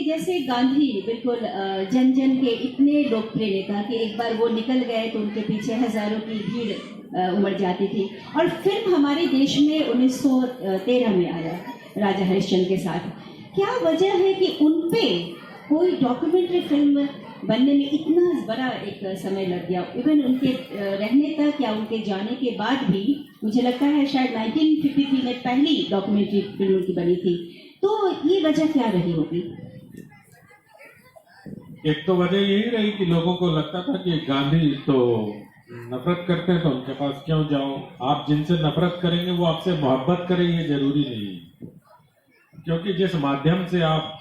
कि जैसे गांधी बिल्कुल जन जन के इतने लोकप्रिय नेता कि एक बार वो निकल गए तो उनके पीछे हजारों की भीड़ उमड़ जाती थी। और फिल्म हमारे देश में 1913 में आया राजा हरिश्चंद्र के साथ। क्या वजह है कि उन पे कोई डॉक्यूमेंट्री फिल्म बनने में इतना बड़ा एक समय लग गया? इवन उनके रहने तक या उनके जाने के बाद भी मुझे लगता है शायद 1953 में पहली डॉक्यूमेंट्री फिल्म उनकी बनी थी। तो ये वजह क्या रही होगी? एक तो वजह यही रही कि लोगों को लगता था कि गांधी तो नफरत करते हैं तो उनके पास क्यों जाओ। आप जिनसे नफरत करेंगे वो आपसे मोहब्बत करें ये जरूरी नहीं है, क्योंकि जिस माध्यम से आप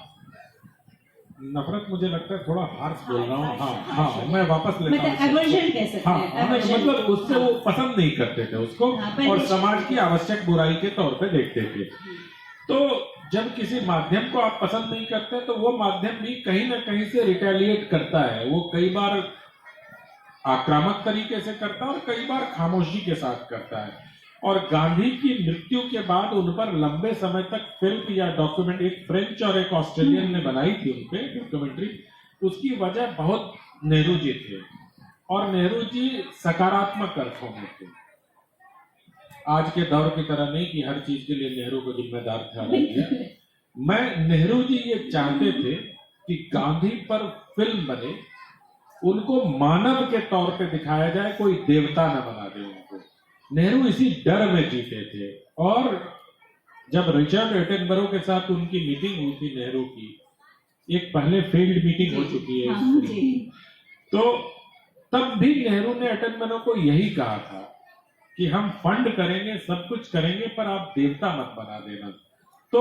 नफरत, मुझे लगता है थोड़ा हार्श बोल रहा हूँ, हाँ मैं वापस लेता हूँ, मतलब उससे वो पसंद नहीं करते थे उसको और समाज की आवश्यक बुराई के तौर पे देखते थे। तो जब किसी माध्यम को आप पसंद नहीं करते तो वो माध्यम भी कहीं ना कहीं से रिटेलिएट करता है। वो कई बार आक्रामक तरीके से करता है और कई बार खामोशी के साथ करता है। और गांधी की मृत्यु के बाद उन पर लंबे समय तक फिल्म या डॉक्यूमेंट, एक फ्रेंच और एक ऑस्ट्रेलियन ने बनाई थी उन पे डॉक्यूमेंट्री। उसकी वजह बहुत नेहरू जी थे और नेहरू जी सकारात्मक अर्थों में थे। आज के दौर की तरह नहीं कि हर चीज के लिए नेहरू को जिम्मेदार ठहरा दिया। मैं नेहरू जी ये चाहते थे कि गांधी पर फिल्म बने, उनको मानव के तौर पे दिखाया जाए, कोई देवता न बना दे उनको। नेहरू इसी डर में जीते थे। और जब रिचर्ड एटनबरो के साथ उनकी मीटिंग हुई थी नेहरू की, एक पहले फील्ड मीटिंग हो चुकी है तो तब भी नेहरू ने एटनबरो को यही कहा था कि हम फंड करेंगे, सब कुछ करेंगे, पर आप देवता मत बना देना। तो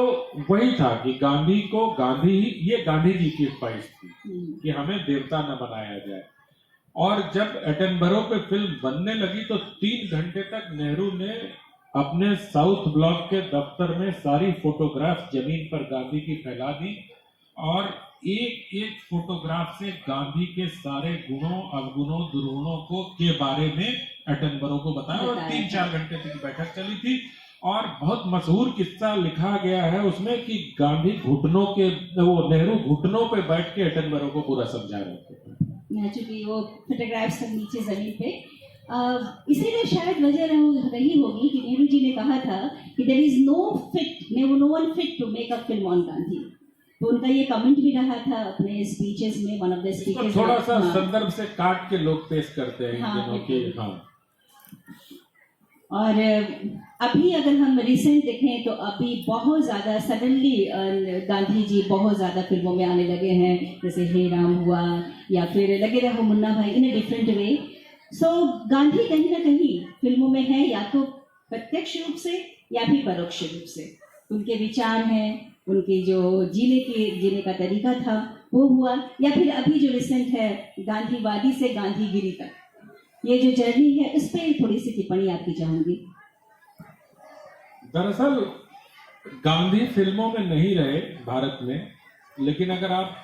वही था कि गांधी को ये गांधी जी की ख्वाहिश थी कि हमें देवता न बनाया जाए। और जब एटनबरो पे फिल्म बनने लगी तो 3 घंटे तक नेहरू ने अपने साउथ ब्लॉक के दफ्तर में सारी फोटोग्राफ जमीन पर गांधी की फैला दी और एक एक फोटोग्राफ से गांधी के सारे गुणों, अवगुणों, दुर्गुणों के बारे में एटनबरो को बताया। और 3-4 घंटे तक बैठक चली थी और बहुत मशहूर किस्सा लिखा गया है उसमें कि गांधी नेहरू घुटनों पे बैठ के एटनबरो को पूरा समझा रहे थे। चूंकि वो फोटोग्राफ्स सब नीचे जमीन पे, इसीलिए शायद वजह रही होगी कि नेहरू जी ने कहा था कि there is no one fit to make a film on Gandhi. तो उनका ये कमेंट भी रहा था अपने स्पीचेस में, वन ऑफ द स्पीचेस। थोड़ा सा संदर्भ से काट के लोग पेश करते हैं इन दिनों की। और अभी अगर हम रिसेंट देखें तो अभी बहुत ज़्यादा सडनली गांधी जी बहुत ज़्यादा फिल्मों में आने लगे हैं, जैसे हे राम हुआ या फिर लगे रहो मुन्ना भाई, इन ए डिफरेंट वे। सो गांधी कहीं ना कहीं फिल्मों में है, या तो प्रत्यक्ष रूप से या फिर परोक्ष रूप से। उनके विचार हैं, उनकी जो जीने का तरीका था वो हुआ, या फिर अभी जो रिसेंट है गांधीवादी से गांधीगिरी तक, ये जो जर्नी है उस पर थोड़ी सी टिप्पणी आपकी चाहूंगी। दरअसल गांधी फिल्मों में नहीं रहे भारत में, लेकिन अगर आप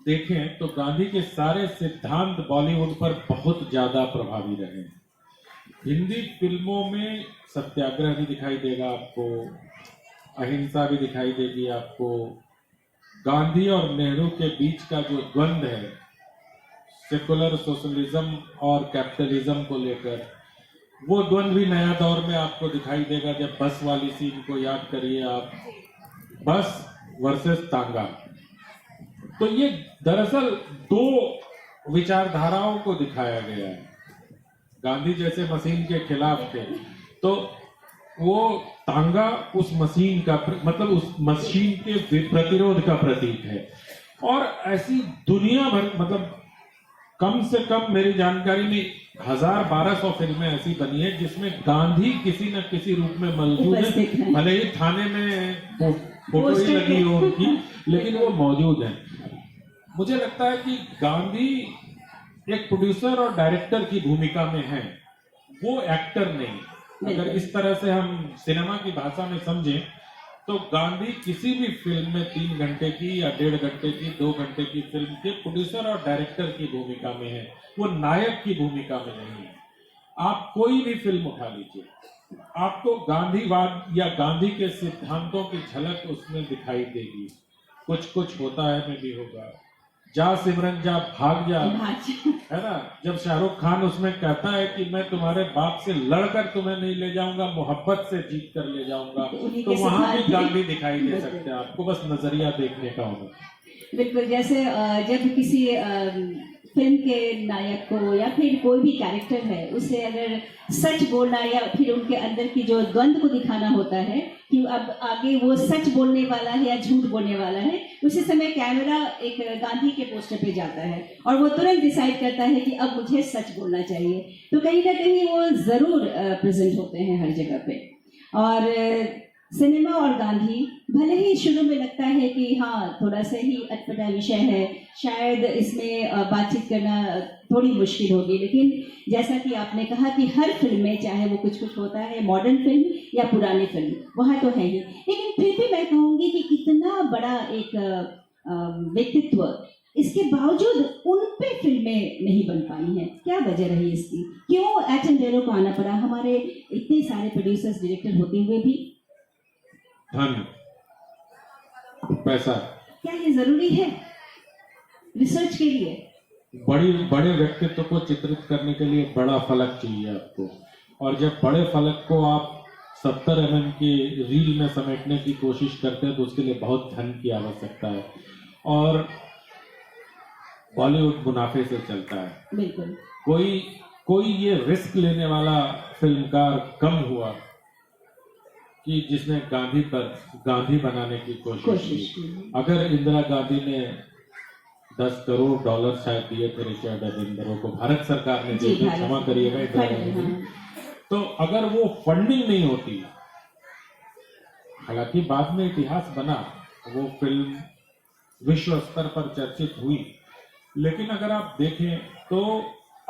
देखें तो गांधी के सारे सिद्धांत बॉलीवुड पर बहुत ज्यादा प्रभावी रहे। हिंदी फिल्मों में सत्याग्रह भी दिखाई देगा आपको, अहिंसा भी दिखाई देगी आपको। गांधी और नेहरू के बीच का जो द्वंद्व है सेकुलर सोशलिज्म और कैपिटलिज्म को लेकर, वो द्वंद्व भी नया दौर में आपको दिखाई देगा। जब बस वाली सीन को याद करिए आप, बस वर्सेस तांगा। तो ये दरअसल 2 विचारधाराओं को दिखाया गया है। गांधी जैसे मशीन के खिलाफ थे तो वो तांगा उस मशीन का, मतलब उस मशीन के प्रतिरोध का प्रतीक है। और ऐसी दुनिया भर, मतलब कम से कम मेरी जानकारी में 1000-1200 फिल्में ऐसी बनी है जिसमें गांधी किसी न किसी रूप में मौजूद है। भले ही थाने में फोटो ही लगी हो उनकी, लेकिन वो मौजूद है। मुझे लगता है कि गांधी एक प्रोड्यूसर और डायरेक्टर की भूमिका में है, वो एक्टर नहीं। अगर इस तरह से हम सिनेमा की भाषा में समझें तो गांधी किसी भी फिल्म में 3 घंटे की या 1.5 घंटे की, 2 घंटे की फिल्म के प्रोड्यूसर और डायरेक्टर की भूमिका में है, वो नायक की भूमिका में नहीं है। आप कोई भी फिल्म उठा लीजिए, आपको गांधीवाद या गांधी के सिद्धांतों की झलक उसमें दिखाई देगी। कुछ कुछ होता है में भी होगा, जा सिमरन जा भाग जा, भाषा है ना। जब शाहरुख खान उसमें कहता है कि मैं तुम्हारे बाप से लड़कर तुम्हें नहीं ले जाऊंगा, मोहब्बत से जीत कर ले जाऊंगा, उन्हीं तो के वहां भी सिद्धांत गांधी दिखाई दे सकते हैं आपको, बस नजरिया देखने का होगा। बिल्कुल। जैसे जब किसी फिल्म के नायक को या फिर कोई भी कैरेक्टर है उसे अगर सच बोलना या फिर उनके अंदर की जो द्वंद को दिखाना होता है कि अब आगे वो सच बोलने वाला है या झूठ बोलने वाला है, उसी समय कैमरा एक गांधी के पोस्टर पे जाता है और वो तुरंत डिसाइड करता है कि अब मुझे सच बोलना चाहिए। तो कहीं ना कहीं वो जरूर प्रेजेंट होते हैं हर जगह पे। और सिनेमा और गांधी भले ही शुरू में लगता है कि हाँ थोड़ा सा ही अटपटा विषय है, शायद इसमें बातचीत करना थोड़ी मुश्किल होगी, लेकिन जैसा कि आपने कहा कि हर फिल्म में चाहे वो कुछ कुछ होता है, मॉडर्न फिल्म या पुरानी फिल्म वहाँ तो है ही, लेकिन फिर भी मैं कहूँगी कि इतना बड़ा एक व्यक्तित्व, इसके बावजूद उन पे फिल्में नहीं बन पाई हैं। क्या वजह रही इसकी? क्यों एटनबरो को आना पड़ा? हमारे इतने सारे प्रोड्यूसर्स डायरेक्टर होते हुए भी। धन, पैसा, क्या ये जरूरी है रिसर्च के लिए? बड़े व्यक्तित्व को चित्रित करने के लिए बड़ा फलक चाहिए आपको, और जब बड़े फलक को आप 70 mm की रील में समेटने की कोशिश करते हैं तो उसके लिए बहुत धन की आवश्यकता है, और बॉलीवुड मुनाफे से चलता है। बिल्कुल। कोई ये रिस्क लेने वाला फिल्मकार कम हुआ कि जिसने गांधी बनाने की कोशिश की। अगर इंदिरा गांधी ने 10 करोड़ डॉलर शायद दिए थे रिचर्ड एटनबरो को, भारत सरकार ने दिए थे, क्षमा करिएगा इंदिरा गांधी, तो अगर वो फंडिंग नहीं होती, हालांकि बाद में इतिहास बना, वो फिल्म विश्व स्तर पर चर्चित हुई, लेकिन अगर आप देखें तो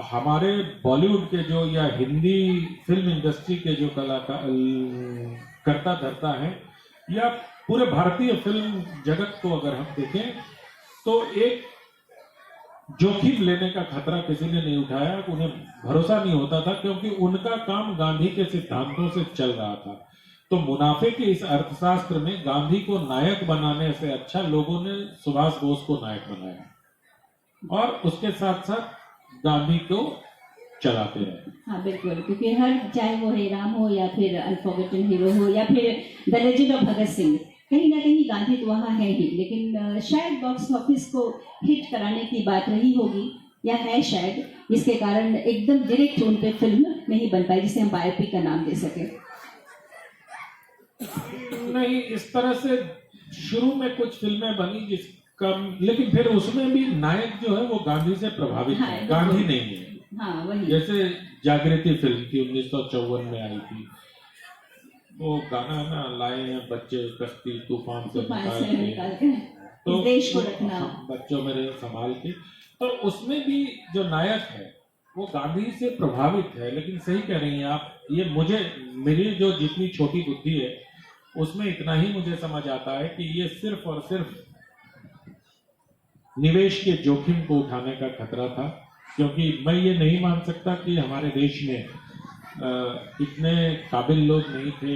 हमारे बॉलीवुड के जो या हिंदी फिल्म इंडस्ट्री के जो कलाकार करता धरता है या पूरे भारतीय फिल्म जगत को अगर हम देखें तो एक जोखिम लेने का खतरा किसी ने नहीं उठाया, उन्हें भरोसा नहीं होता था, क्योंकि उनका काम गांधी के सिद्धांतों से चल रहा था। तो मुनाफे के इस अर्थशास्त्र में गांधी को नायक बनाने से अच्छा लोगों ने सुभाष बोस को नायक बनाया और उसके साथ साथ गांधी को चलाते रहे। हाँ बिल्कुल, क्योंकि हर चाहे वो हे राम हो या फिर अनफॉरगेटन हीरो हो या फिर the legend of Bhagat Singh, कहीं ना कहीं गांधी तो वहाँ है ही, लेकिन शायद बॉक्स ऑफिस को हिट कराने की बात रही होगी या है शायद, जिसके कारण एकदम डायरेक्ट उन पे फिल्म नहीं बन पाई जिसे हम बायोपिक का नाम दे सके। नहीं, इस तरह से शुरू में कुछ फिल्में बनी जिसका, लेकिन फिर उसमें भी नायक जो है वो गांधी से प्रभावित है, गांधी नहीं है। हाँ वही। जैसे जागृति फिल्म थी 1954 में आई थी, वो गाना ना लाए हैं बच्चे कश्ती तूफान से निकाल के, तो देश को रखना बच्चों में संभाल के, तो उसमें भी जो नायक है वो गांधी से प्रभावित है। लेकिन सही कह रही हैं आप, ये मुझे मेरी जो जितनी छोटी बुद्धि है उसमें इतना ही मुझे समझ आता है कि ये सिर्फ और सिर्फ निवेश के जोखिम को उठाने का खतरा था, क्योंकि मैं ये नहीं मान सकता कि हमारे देश में इतने काबिल लोग नहीं थे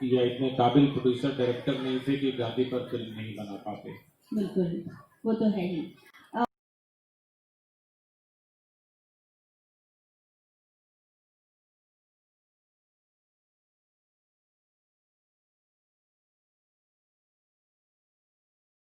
या इतने काबिल प्रोड्यूसर डायरेक्टर नहीं थे कि गांधी पर फिल्म नहीं बना पाते। बिल्कुल, वो तो है ही।